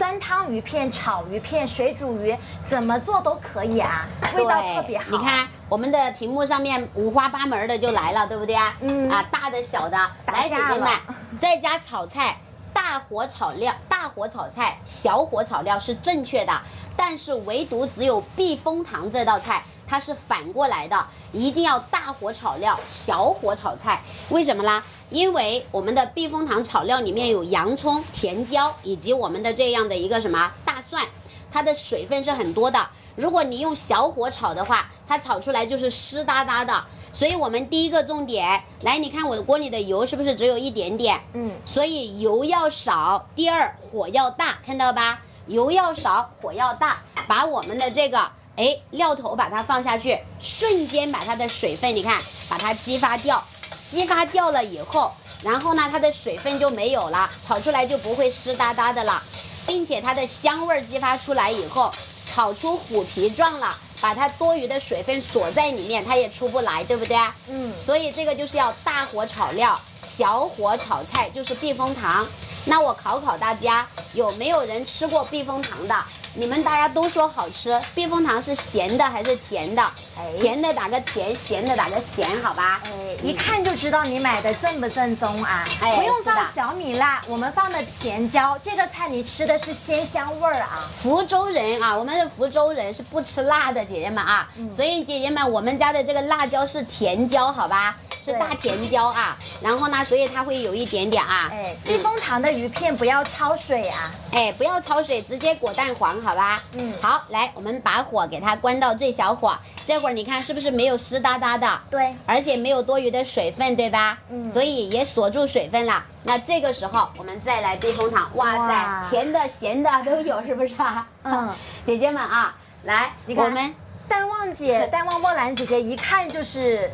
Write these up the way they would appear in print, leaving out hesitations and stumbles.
酸汤鱼片、炒鱼片、水煮鱼，怎么做都可以啊，味道特别好。你看我们的屏幕上面五花八门的就来了，对不对啊？大的小的，来姐姐们，在家炒菜。大火炒料、大火炒菜、小火炒料是正确的，但是唯独只有避风塘这道菜它是反过来的，一定要大火炒料、小火炒菜。为什么啦？因为我们的避风塘炒料里面有洋葱、甜椒以及我们的这样的一个什么大蒜，它的水分是很多的。如果你用小火炒的话，它炒出来就是湿哒哒的。所以我们第一个重点，来，你看我的锅里的油是不是只有一点点？所以油要少。第二，火要大，看到吧？油要少，火要大，把我们的这个料头把它放下去，瞬间把它的水分，你看，把它激发掉。激发掉了以后，然后呢，它的水分就没有了，炒出来就不会湿哒哒的了，并且它的香味激发出来以后，炒出虎皮状了。把它多余的水分锁在里面，它也出不来，对不对？所以这个就是要大火炒料，小火炒菜，就是避风塘。那我考考大家，有没有人吃过避风塘的？你们大家都说好吃，避风塘是咸的还是甜的？甜的打个甜，咸的打个咸，好吧？一看就知道你买的正不正宗啊！不用放小米辣，我们放的甜椒，这个菜你吃的是鲜香味儿啊！福州人啊，我们的福州人是不吃辣的，姐姐们啊，所以姐姐们，我们家的这个辣椒是甜椒，好吧？是大甜椒啊，然后呢，所以它会有一点点啊。避风塘的鱼片不要焯水啊。不要焯水，直接裹蛋黄，好吧？好，来，我们把火给它关到最小火，这会儿你看是不是没有湿哒哒的？对，而且没有多余的水分，对吧？所以也锁住水分了。那这个时候我们再来避风塘，哇塞，甜的、咸的都有，是不是啊？姐姐们啊，来，我们。淡旺姐、淡旺莫兰姐姐一看就是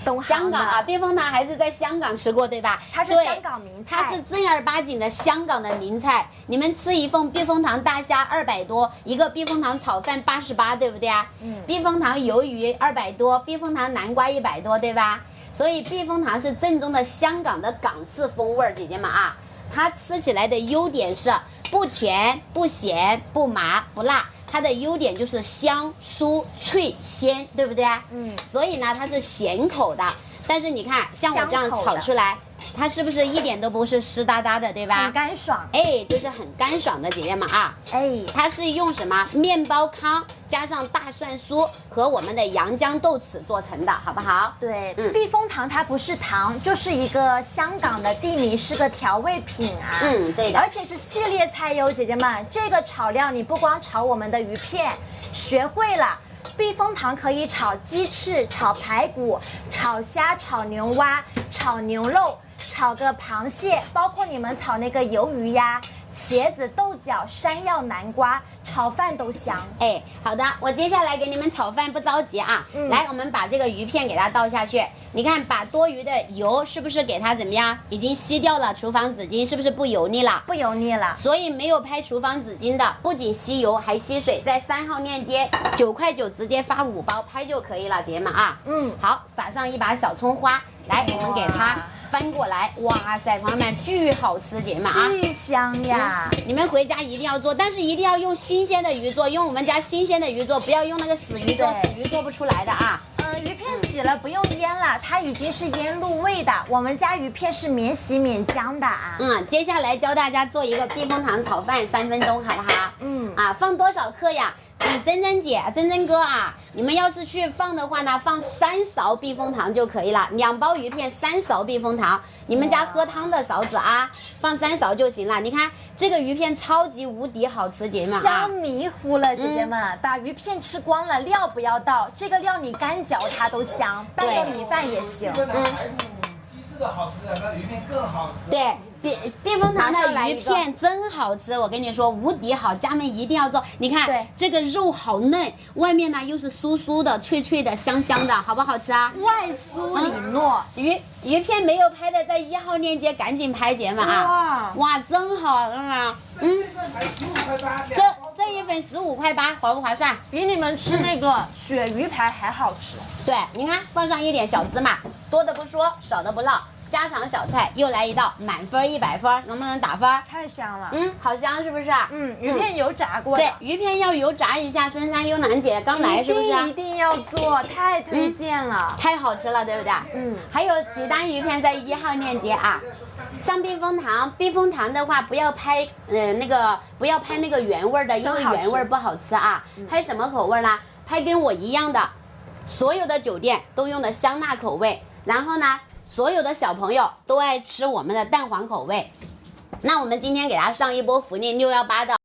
懂香港啊，避风塘还是在香港吃过对吧？它是香港名菜，它是正儿八经的香港的名菜。你们吃一份避风塘大虾200多，一个避风塘炒饭88，对不对啊？避风塘鱿鱼200多，避风塘南瓜100多，对吧？所以避风塘是正宗的香港的港式风味儿，姐姐们啊，它吃起来的优点是不甜、不咸、不麻、不辣。它的优点就是香、酥、脆、鲜，对不对啊？所以呢，它是咸口的。但是你看，像我这样炒出来，它是不是一点都不是湿哒哒的，对吧？很干爽。就是很干爽的，姐姐们啊。它是用什么面包糠加上大蒜酥和我们的洋姜豆豉做成的，好不好？对，避风塘它不是糖，就是一个香港的地名，是个调味品啊。对的。而且是系列菜哟，姐姐们，这个炒料你不光炒我们的鱼片，学会了。避风塘可以炒鸡翅、炒排骨、炒虾、炒牛蛙、炒牛肉、炒个螃蟹，包括你们炒那个鱿鱼呀、茄子、豆角、山药、南瓜，炒饭都香。好的，我接下来给你们炒饭，不着急啊。来，我们把这个鱼片给它倒下去。你看，把多余的油是不是给它怎么样？已经吸掉了，厨房纸巾是不是不油腻了？不油腻了。所以没有拍厨房纸巾的，不仅吸油还吸水，在3号链接9块9直接发5包拍就可以了，姐姐们啊。好，撒上一把小葱花，来，我们给它翻过来。哇塞，朋友们，巨好吃，姐姐们啊，巨香呀！你们回家一定要做，但是一定要用新鲜的鱼做，用我们家新鲜的鱼做，不要用那个死鱼做，死鱼做不出来的啊。鱼片洗了不用腌了，它已经是腌入味的。我们家鱼片是免洗免浆的啊。接下来教大家做一个避风塘炒饭，3分钟，好不好？放多少克呀？珍珍姐、珍珍哥啊，你们要是去放的话呢，放3勺避风塘就可以了，2包鱼片3勺避风塘，你们家喝汤的勺子啊，放3勺就行了。你看这个鱼片超级无敌好吃，姐姐们啊，香迷糊了，姐姐们，把鱼片吃光了，料不要倒，这个料你干嚼它都香，拌个米饭也行。鸡翅的好吃，那鱼片更好吃。对。避风塘的鱼片真好吃，我跟你说无敌好，家们一定要做。你看这个肉好嫩，外面呢又是酥酥的、脆脆的、香香的，好不好吃啊？外酥里糯。鱼片没有拍的，在1号链接赶紧拍，姐们啊！哇，真好啊！这一份15块8，划不划算？比你们吃那个鳕鱼排还好吃。对，你看放上一点小芝麻，多的不说，少的不唠。家常小菜又来一道，满分100分，能不能打分？太香了。好香是不是？鱼片油炸过的。对，鱼片要油炸一下。深山优楠姐刚来是不是？一定要做，太推荐了，太好吃了，对不对？还有几单鱼片在1号链接啊。像避风塘，避风塘的话不要拍，不要拍那个原味的，因为原味不好吃啊。拍什么口味呢？拍跟我一样的，所有的酒店都用的香辣口味，然后呢，所有的小朋友都爱吃我们的蛋黄口味。那我们今天给他上一波福利，618的。